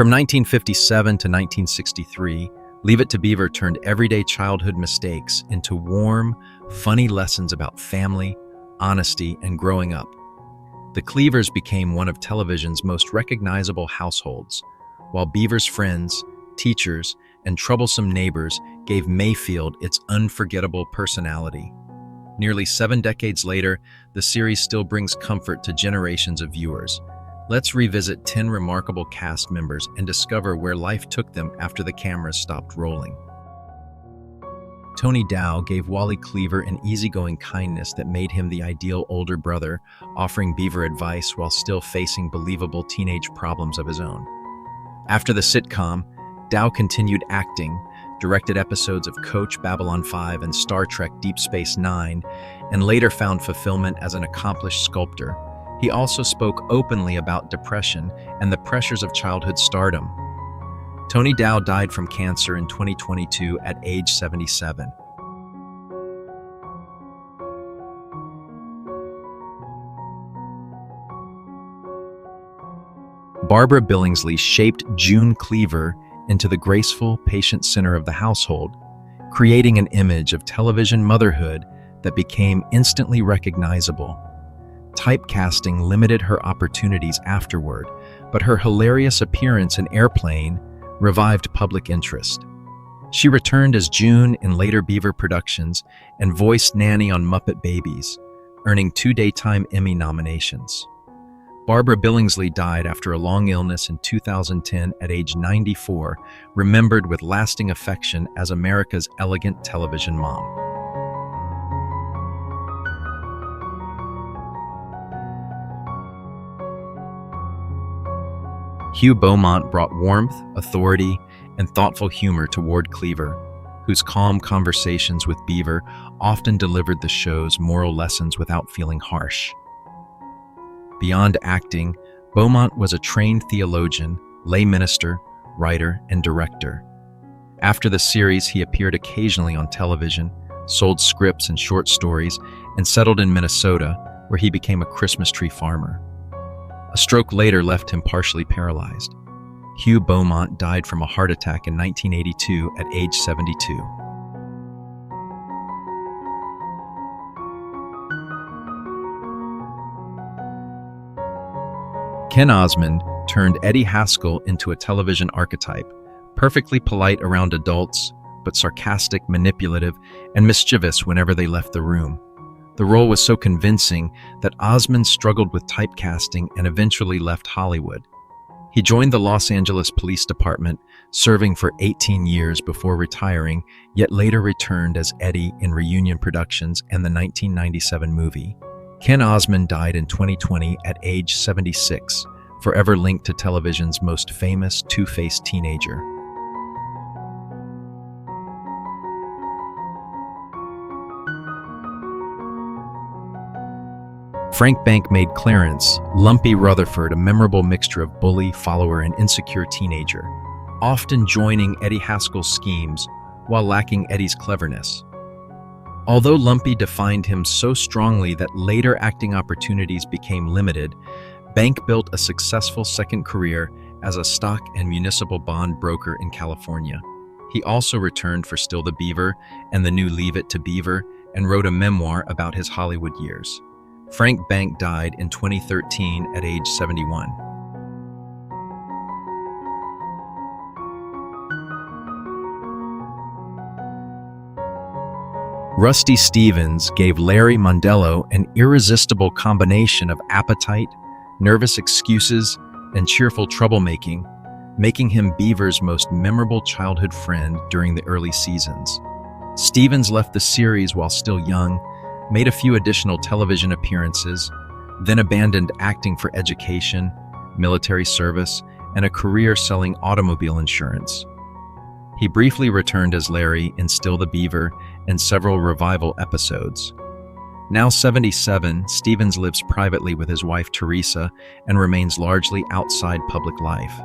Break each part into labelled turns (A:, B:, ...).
A: From 1957 to 1963, Leave It to Beaver turned everyday childhood mistakes into warm, funny lessons about family, honesty, and growing up. The Cleavers became one of television's most recognizable households, while Beaver's friends, teachers, and troublesome neighbors gave Mayfield its unforgettable personality. Nearly 7 decades later, the series still brings comfort to generations of viewers. Let's revisit 10 remarkable cast members and discover where life took them after the cameras stopped rolling. Tony Dow gave Wally Cleaver an easygoing kindness that made him the ideal older brother, offering Beaver advice while still facing believable teenage problems of his own. After the sitcom, Dow continued acting, directed episodes of Coach, Babylon 5, and Star Trek Deep Space Nine, and later found fulfillment as an accomplished sculptor. He also spoke openly about depression and the pressures of childhood stardom. Tony Dow died from cancer in 2022 at age 77. Barbara Billingsley shaped June Cleaver into the graceful, patient center of the household, creating an image of television motherhood that became instantly recognizable. Typecasting limited her opportunities afterward, but her hilarious appearance in Airplane revived public interest. She returned as June in later Beaver productions and voiced Nanny on Muppet Babies, earning 2 Daytime Emmy nominations. Barbara Billingsley died after a long illness in 2010 at age 94, remembered with lasting affection as America's elegant television mom. Hugh Beaumont brought warmth, authority, and thoughtful humor to Ward Cleaver, whose calm conversations with Beaver often delivered the show's moral lessons without feeling harsh. Beyond acting, Beaumont was a trained theologian, lay minister, writer, and director. After the series, he appeared occasionally on television, sold scripts and short stories, and settled in Minnesota, where he became a Christmas tree farmer. A stroke later left him partially paralyzed. Hugh Beaumont died from a heart attack in 1982 at age 72. Ken Osmond turned Eddie Haskell into a television archetype, perfectly polite around adults, but sarcastic, manipulative, and mischievous whenever they left the room. The role was so convincing that Osmond struggled with typecasting and eventually left Hollywood. He joined the Los Angeles Police Department, serving for 18 years before retiring, yet later returned as Eddie in Reunion Productions and the 1997 movie. Ken Osmond died in 2020 at age 76, forever linked to television's most famous two-faced teenager. Frank Bank made Clarence, Lumpy Rutherford, a memorable mixture of bully, follower, and insecure teenager, often joining Eddie Haskell's schemes while lacking Eddie's cleverness. Although Lumpy defined him so strongly that later acting opportunities became limited, Bank built a successful second career as a stock and municipal bond broker in California. He also returned for Still the Beaver and the new Leave It to Beaver and wrote a memoir about his Hollywood years. Frank Bank died in 2013 at age 71. Rusty Stevens gave Larry Mondello an irresistible combination of appetite, nervous excuses, and cheerful troublemaking, making him Beaver's most memorable childhood friend during the early seasons. Stevens left the series while still young, made a few additional television appearances, then abandoned acting for education, military service, and a career selling automobile insurance. He briefly returned as Larry in Still the Beaver and several revival episodes. Now 77, Stevens lives privately with his wife Teresa and remains largely outside public life.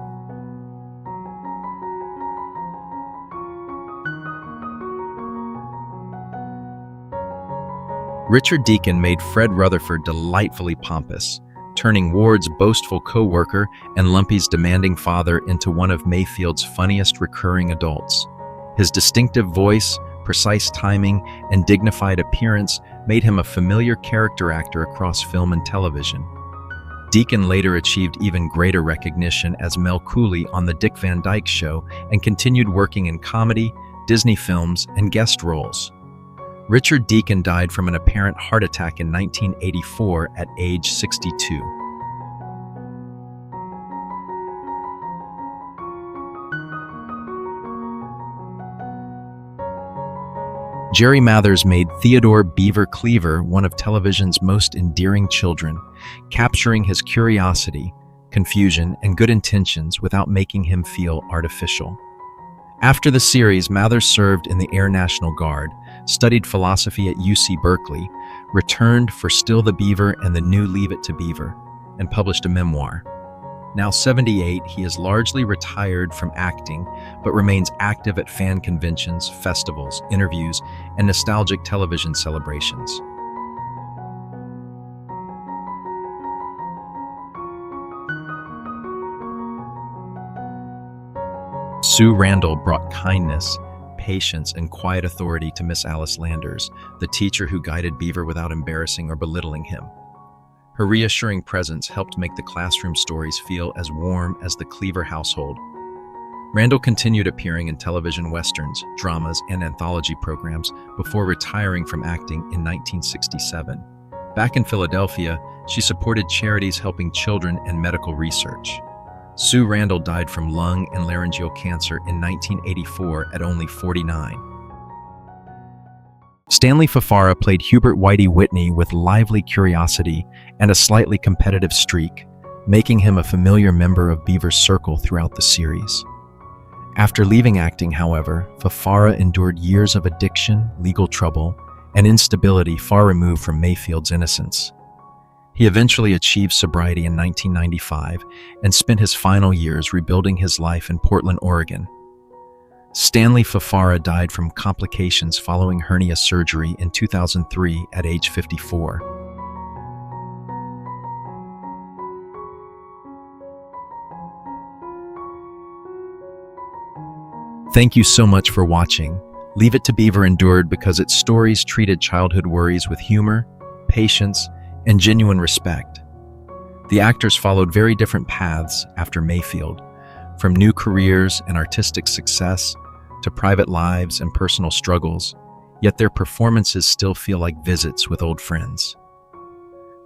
A: Richard Deacon made Fred Rutherford delightfully pompous, turning Ward's boastful co-worker and Lumpy's demanding father into one of Mayfield's funniest recurring adults. His distinctive voice, precise timing, and dignified appearance made him a familiar character actor across film and television. Deacon later achieved even greater recognition as Mel Cooley on The Dick Van Dyke Show and continued working in comedy, Disney films, and guest roles. Richard Deacon died from an apparent heart attack in 1984 at age 62. Jerry Mathers made Theodore Beaver Cleaver one of television's most endearing children, capturing his curiosity, confusion, and good intentions without making him feel artificial. After the series, Mathers served in the Air National Guard, studied philosophy at UC Berkeley, returned for Still the Beaver and the new Leave It to Beaver, and published a memoir. Now 78, he is largely retired from acting, but remains active at fan conventions, festivals, interviews, and nostalgic television celebrations. Sue Randall brought kindness, patience, and quiet authority to Miss Alice Landers, the teacher who guided Beaver without embarrassing or belittling him. Her reassuring presence helped make the classroom stories feel as warm as the Cleaver household. Randall continued appearing in television westerns, dramas, and anthology programs before retiring from acting in 1967. Back in Philadelphia, she supported charities helping children and medical research. Sue Randall died from lung and laryngeal cancer in 1984 at only 49. Stanley Fafara played Hubert Whitey Whitney with lively curiosity and a slightly competitive streak, making him a familiar member of Beaver's circle throughout the series. After leaving acting, however, Fafara endured years of addiction, legal trouble, and instability far removed from Mayfield's innocence. He eventually achieved sobriety in 1995 and spent his final years rebuilding his life in Portland, Oregon. Stanley Fafara died from complications following hernia surgery in 2003 at age 54. Thank you so much for watching. Leave It to Beaver endured because its stories treated childhood worries with humor, patience, and genuine respect. The actors followed very different paths after Mayfield, from new careers and artistic success to private lives and personal struggles, yet their performances still feel like visits with old friends.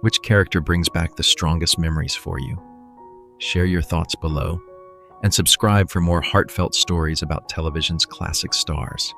A: Which character brings back the strongest memories for you? Share your thoughts below, and subscribe for more heartfelt stories about television's classic stars.